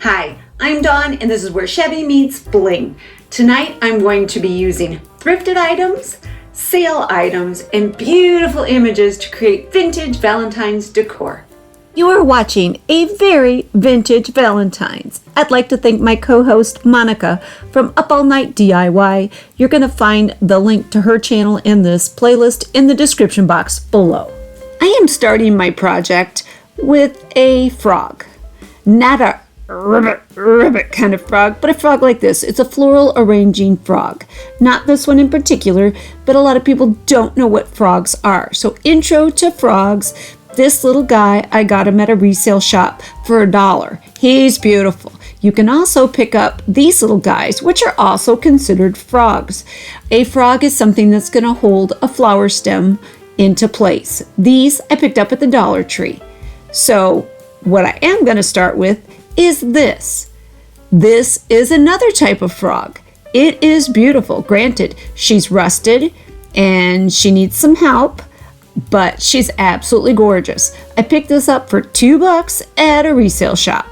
Hi, I'm Dawn and this is where Shabby meets Bling. Tonight I'm going to be using thrifted items, sale items, and beautiful images to create vintage Valentine's decor. You are watching a very vintage Valentines. I'd like to thank my co-host Monica from Up All Night DIY. You're going to find the link to her channel in this playlist in the description box below. I am starting my project with a frog. Not a ribbit kind of frog, but a frog like this. It's a floral arranging frog. Not this one in particular, but a lot of people don't know what frogs are. So intro to frogs. This little guy, I got him at a resale shop for $1. He's beautiful. You can also pick up these little guys, which are also considered frogs. A frog is something that's going to hold a flower stem into place. These I picked up at the Dollar Tree. So what I am going to start with is this. This is another type of frog. It is beautiful. Granted, she's rusted and she needs some help, but she's absolutely gorgeous. I picked this up for $2 at a resale shop.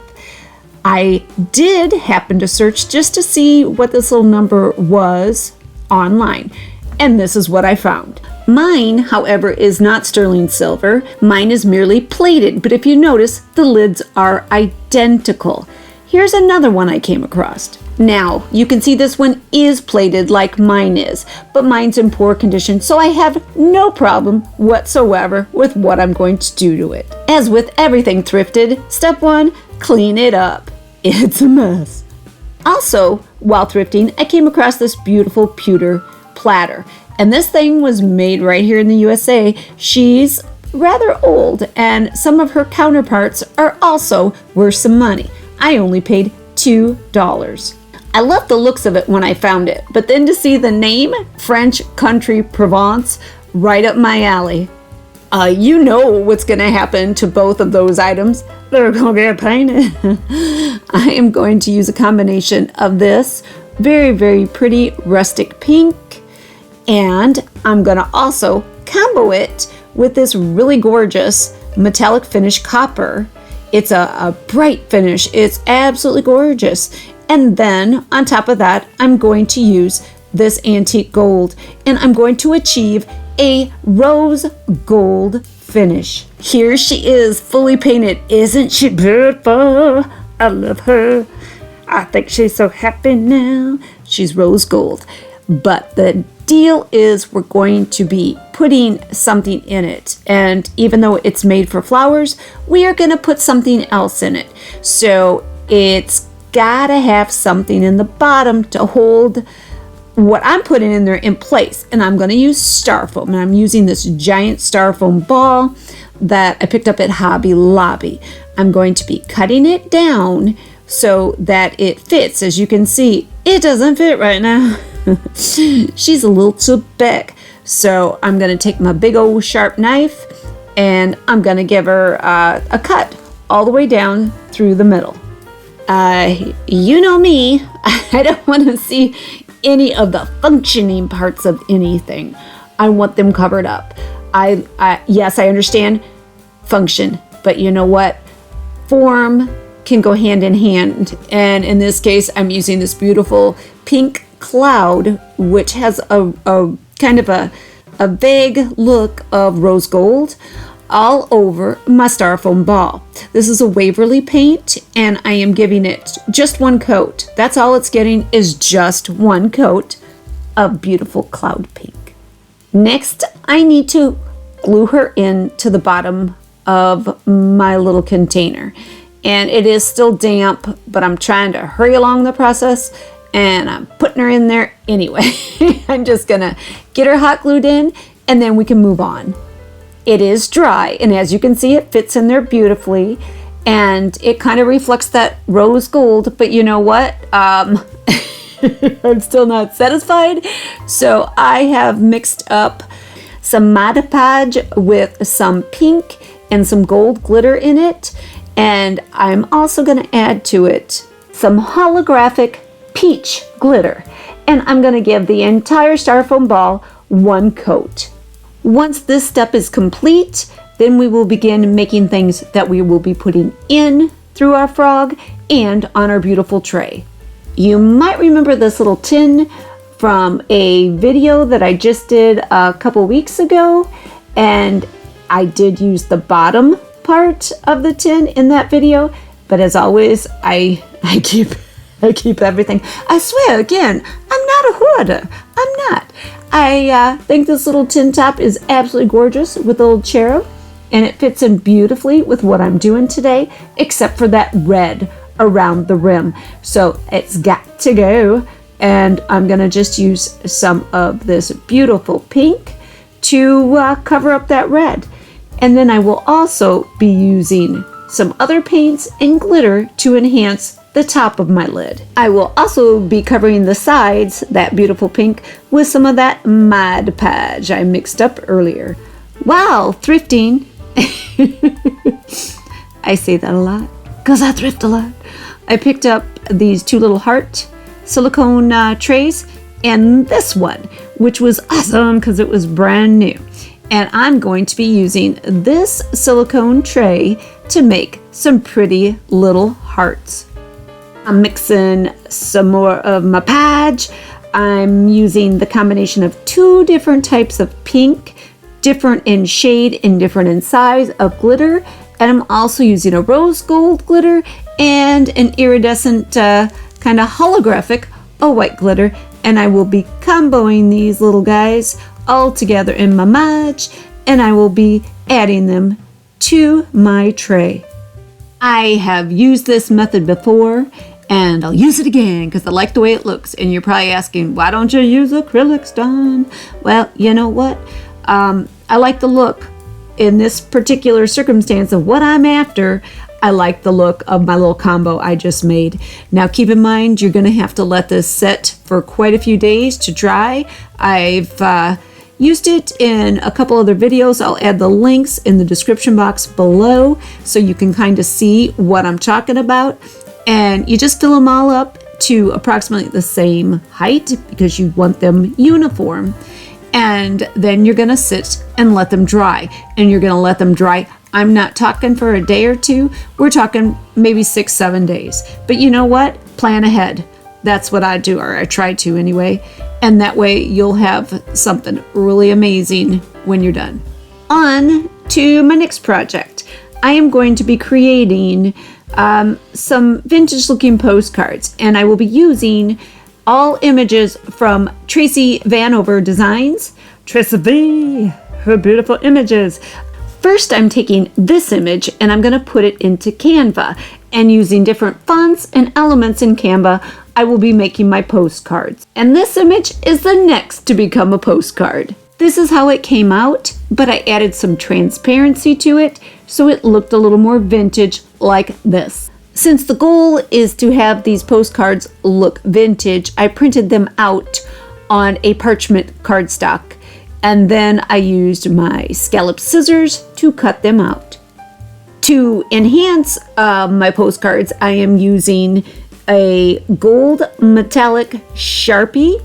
I did happen to search just to see what this little number was online, and this is what I found. Mine, however, is not sterling silver. Mine is merely plated, but if you notice, the lids are identical. Here's another one I came across. Now, you can see this one is plated like mine is, but mine's in poor condition, so I have no problem whatsoever with what I'm going to do to it. As with everything thrifted, step 1, clean it up. It's a mess. Also, while thrifting, I came across this beautiful pewter platter. And this thing was made right here in the USA. She's rather old, and some of her counterparts are also worth some money. I only paid $2. I loved the looks of it when I found it, but then to see the name, French Country Provence, right up my alley. You know what's going to happen to both of those items. They're going to get painted. I am going to use a combination of this very, very pretty rustic pink, and I'm going to also combo it with this really gorgeous metallic finish copper. It's a bright finish. It's absolutely gorgeous. And then on top of that, I'm going to use this antique gold, and I'm going to achieve a rose gold finish. Here she is, fully painted. Isn't she beautiful? I love her. I think she's so happy now. She's rose gold. But the deal is we're going to be putting something in it, and even though it's made for flowers, we are going to put something else in it. So it's gotta have something in the bottom to hold what I'm putting in there in place, and I'm going to use styrofoam, and I'm using this giant styrofoam ball that I picked up at Hobby Lobby. I'm going to be cutting it down so that it fits. As you can see, it doesn't fit right now. She's a little too big, so I'm going to take my big old sharp knife and I'm going to give her a cut all the way down through the middle. You know me, I don't want to see any of the functioning parts of anything. I want them covered up. Yes, I understand function, but you know what? Form can go hand in hand, and in this case, I'm using this beautiful pink cloud, which has a kind of a vague look of rose gold all over my styrofoam ball. This is a Waverly paint, and I am giving it just one coat. That's all it's getting, is just one coat of beautiful cloud pink. Next, I need to glue her into the bottom of my little container. And it is still damp, but I'm trying to hurry along the process, and I'm putting her in there anyway. I'm just gonna get her hot glued in, and then we can move on. It is dry, and as you can see, it fits in there beautifully, and it kind of reflects that rose gold, but you know what? I'm still not satisfied, so I have mixed up some Mod Podge with some pink and some gold glitter in it, and I'm also going to add to it some holographic peach glitter, and I'm going to give the entire styrofoam ball one coat. Once this step is complete, then we will begin making things that we will be putting in through our frog and on our beautiful tray. You might remember this little tin from a video that I just did a couple weeks ago, and I did use the bottom part of the tin in that video, but as always, I keep everything. I swear again, I'm not a hoarder. I'm not. I think this little tin top is absolutely gorgeous with a little cherub, and it fits in beautifully with what I'm doing today, except for that red around the rim. So it's got to go, and I'm gonna just use some of this beautiful pink to cover up that red. And then I will also be using some other paints and glitter to enhance the top of my lid. I will also be covering the sides, that beautiful pink, with some of that Mod Podge I mixed up earlier. Wow, thrifting. I say that a lot because I thrift a lot. I picked up these two little heart silicone trays and this one, which was awesome because it was brand new. And I'm going to be using this silicone tray to make some pretty little hearts. I'm mixing some more of my Podge. I'm using the combination of two different types of pink, different in shade and different in size of glitter. And I'm also using a rose gold glitter and an iridescent kind of holographic white glitter. And I will be comboing these little guys all together in my Podge, and I will be adding them to my tray. I have used this method before, and I'll use it again because I like the way it looks. And you're probably asking, why don't you use acrylics, Dawn? Well, you know what? I like the look in this particular circumstance of what I'm after. I like the look of my little combo I just made. Now keep in mind, you're going to have to let this set for quite a few days to dry. I've used it in a couple other videos. I'll add the links in the description box below so you can kind of see what I'm talking about. And you just fill them all up to approximately the same height because you want them uniform. And then you're gonna sit and let them dry. And you're gonna let them dry. I'm not talking for a day or two. We're talking maybe 6-7 days. But you know what? Plan ahead. That's what I do, or I try to anyway. And that way you'll have something really amazing when you're done. On to my next project. I am going to be creating some vintage looking postcards, and I will be using all images from Traci Vanover Designs. Traci V, her beautiful images. First, I'm taking this image and I'm going to put it into Canva, and using different fonts and elements in Canva, I will be making my postcards. And this image is the next to become a postcard. This is how it came out, but I added some transparency to it so it looked a little more vintage like this. Since the goal is to have these postcards look vintage, I printed them out on a parchment cardstock, and then I used my scallop scissors to cut them out. To enhance my postcards, I am using a gold metallic Sharpie,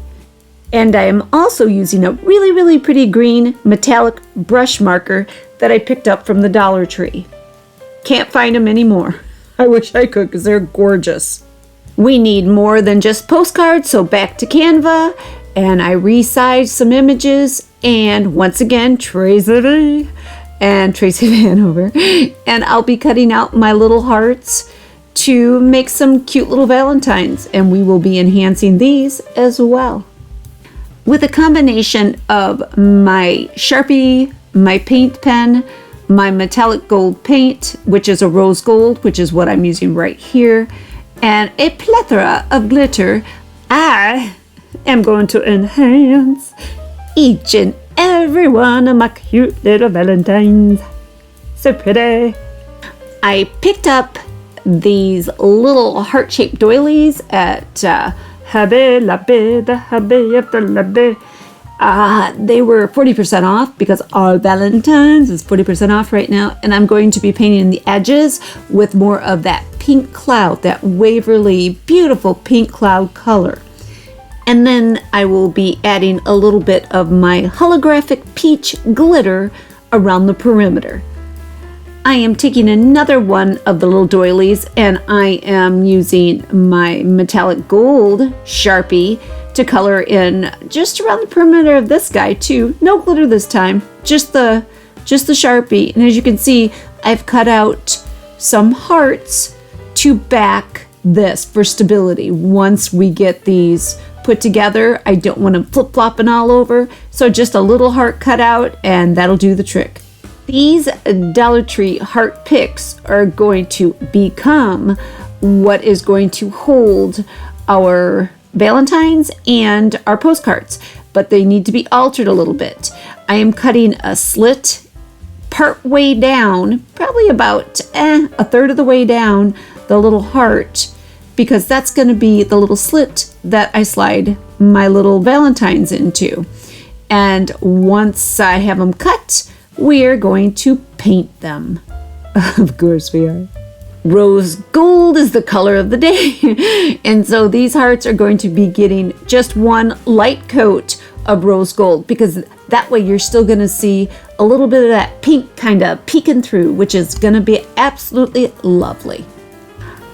and I am also using a really, really pretty green metallic brush marker that I picked up from the Dollar Tree. Can't find them anymore. I wish I could because they're gorgeous. We need more than just postcards, so back to Canva, and I resized some images, and once again, Traci Vanover, and I'll be cutting out my little hearts to make some cute little Valentines, and we will be enhancing these as well. With a combination of my Sharpie, my paint pen, my metallic gold paint, which is a rose gold, which is what I'm using right here, and a plethora of glitter, I am going to enhance each and every one of my cute little Valentines. So pretty. I picked up these little heart-shaped doilies at Hubby Lobby, the Hubby of the Lobby. They were 40% off because all Valentines is 40% off right now, and I'm going to be painting the edges with more of that pink cloud, that Waverly beautiful pink cloud color. And then I will be adding a little bit of my holographic peach glitter around the perimeter. I am taking another one of the little doilies and I am using my metallic gold Sharpie to color in just around the perimeter of this guy too. No glitter this time, just the Sharpie. And as you can see, I've cut out some hearts to back this for stability. Once we get these put together, I don't want them flip-flopping all over. So just a little heart cut out and that'll do the trick. These Dollar Tree heart picks are going to become what is going to hold our Valentines and our postcards, but they need to be altered a little bit. I am cutting a slit part way down, probably about a third of the way down the little heart, because that's going to be the little slit that I slide my little Valentines into. And once I have them cut, we're going to paint them. Of course we are. Rose gold is the color of the day. And so these hearts are going to be getting just one light coat of rose gold, because that way you're still going to see a little bit of that pink kind of peeking through, which is going to be absolutely lovely.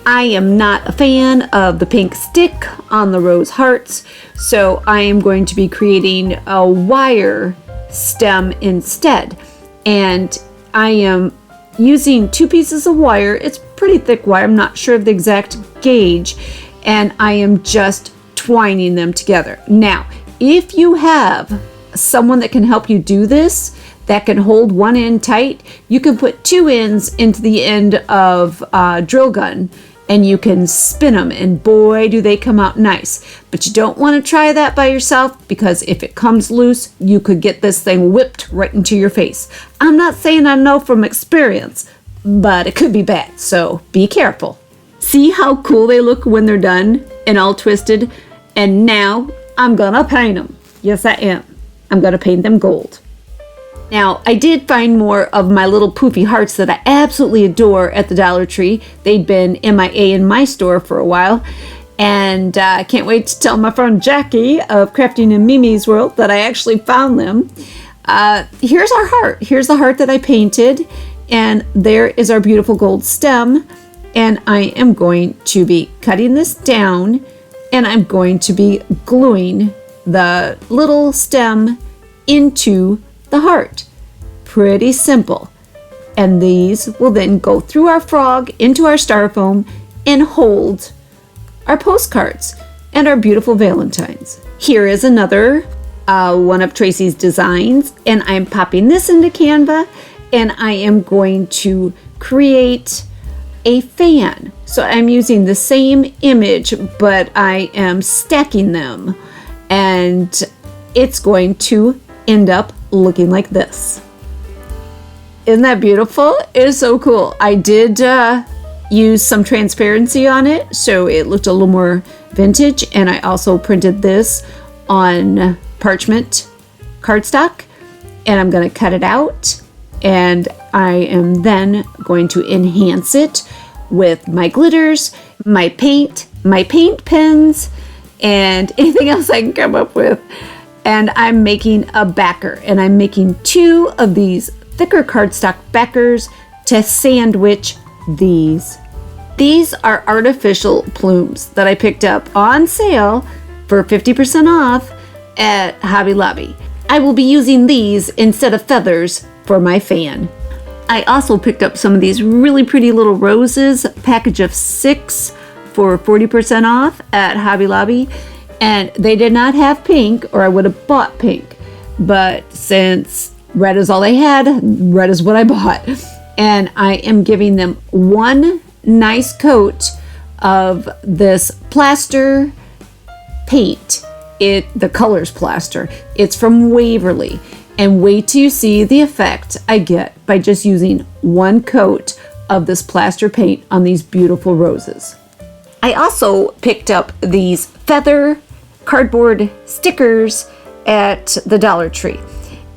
I am not a fan of the pink stick on the rose hearts, so I am going to be creating a wire stem instead. And I am using 2 pieces of wire. It's pretty thick wire. I'm not sure of the exact gauge. And I am just twining them together. Now, if you have someone that can help you do this, that can hold one end tight, you can put 2 ends into the end of a drill gun and you can spin them, and boy, do they come out nice. But you don't want to try that by yourself, because if it comes loose, you could get this thing whipped right into your face. I'm not saying I know from experience, but it could be bad, so be careful. See how cool they look when they're done and all twisted? And now I'm gonna paint them. Yes, I am. I'm gonna paint them gold. Now, I did find more of my little poofy hearts that I absolutely adore at the Dollar Tree. They'd been MIA in my store for a while. And I can't wait to tell my friend Jackie of Crafting in Mimi's World that I actually found them. Here's our heart. Here's the heart that I painted. And there is our beautiful gold stem. And I am going to be cutting this down. And I'm going to be gluing the little stem into the heart. Pretty simple. And these will then go through our frog into our styrofoam and hold our postcards and our beautiful Valentines. Here is another one of Traci's designs, and I'm popping this into Canva, and I am going to create a fan. So I'm using the same image, but I am stacking them, and it's going to end up looking like this. Isn't that beautiful? It is so cool. I did use some transparency on it, so it looked a little more vintage, and I also printed this on parchment cardstock, and I'm going to cut it out, and I am then going to enhance it with my glitters, my paint pens, and anything else I can come up with. And I'm making a backer, and I'm making 2 of these thicker cardstock backers to sandwich these. These are artificial plumes that I picked up on sale for 50% off at Hobby Lobby. I will be using these instead of feathers for my fan. I also picked up some of these really pretty little roses, package of 6 for 40% off at Hobby Lobby. And they did not have pink, or I would have bought pink. But since red is all they had, red is what I bought. And I am giving them one nice coat of this plaster paint. The color's plaster. It's from Waverly. And wait till you see the effect I get by just using one coat of this plaster paint on these beautiful roses. I also picked up these feather cardboard stickers at the Dollar Tree.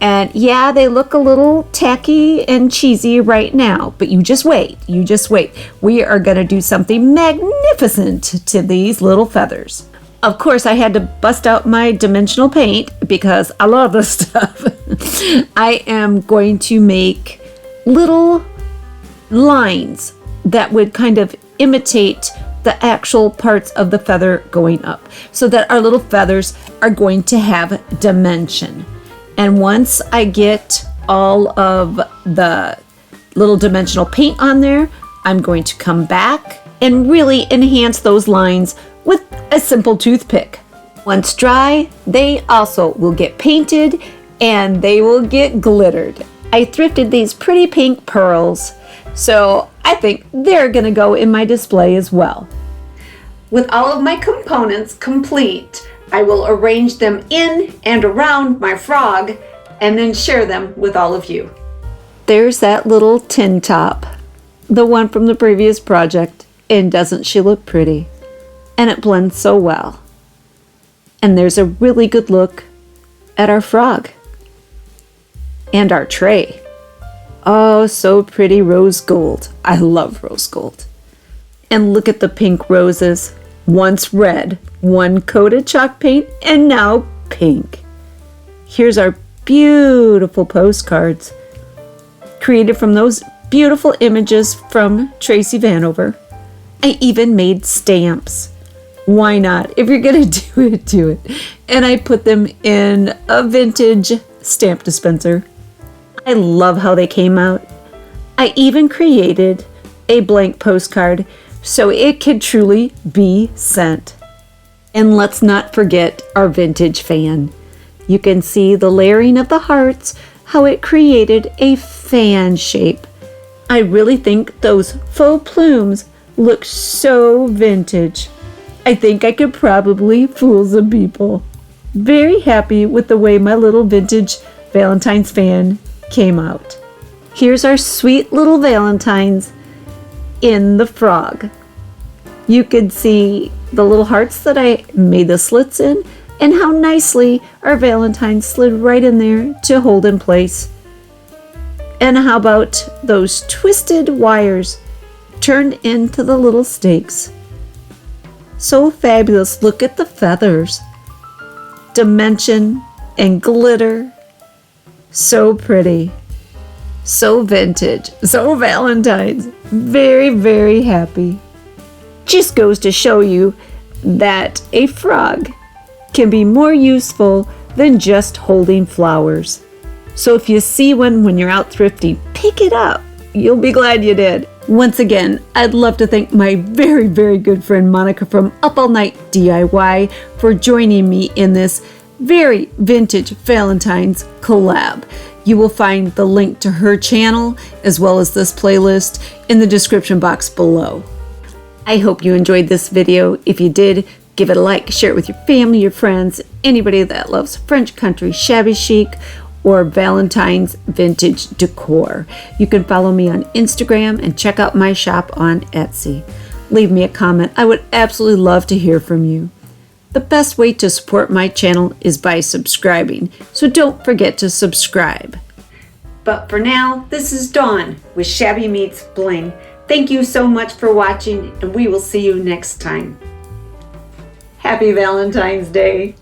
And yeah, they look a little tacky and cheesy right now, but you just wait. We are going to do something magnificent to these little feathers. Of course, I had to bust out my dimensional paint because I love this stuff. I am going to make little lines that would kind of imitate the actual parts of the feather going up, so that our little feathers are going to have dimension. And once I get all of the little dimensional paint on there, I'm going to come back and really enhance those lines with a simple toothpick. Once dry, they also will get painted and they will get glittered. I thrifted these pretty pink pearls, so I think they're gonna go in my display as well. With all of my components complete, I will arrange them in and around my frog and then share them with all of you. There's that little tin top, the one from the previous project, and doesn't she look pretty? And it blends so well. And there's a really good look at our frog and our tray. Oh, so pretty rose gold. I love rose gold. And look at the pink roses. Once red, one coated chalk paint, and now pink. Here's our beautiful postcards, created from those beautiful images from Traci Vanover. I even made stamps. Why not? If you're gonna do it, do it. And I put them in a vintage stamp dispenser. I love how they came out. I even created a blank postcard so it could truly be sent. And let's not forget our vintage fan. You can see the layering of the hearts, how it created a fan shape. I really think those faux plumes look so vintage. I think I could probably fool some people. Very happy with the way my little vintage Valentine's fan came out. Here's our sweet little Valentines in the frog. You could see the little hearts that I made the slits in and how nicely our Valentine slid right in there to hold in place. And how about those twisted wires turned into the little stakes? So fabulous. Look at the feathers. Dimension and glitter. So pretty. So vintage. So Valentine's. Very, very happy. Just goes to show you that a frog can be more useful than just holding flowers. So if you see one when you're out thrifting, pick it up. You'll be glad you did. Once again, I'd love to thank my very, very good friend Monica from Up All Night DIY for joining me in this very vintage Valentine's collab. You will find the link to her channel as well as this playlist in the description box below. I hope you enjoyed this video. If you did, give it a like, share it with your family, your friends, anybody that loves French country shabby chic or Valentine's vintage decor. You can follow me on Instagram and check out my shop on Etsy. Leave me a comment. I would absolutely love to hear from you. The best way to support my channel is by subscribing, so don't forget to subscribe. But for now, this is Dawn with Shabby Meets Bling. Thank you so much for watching, and we will see you next time. Happy Valentine's Day!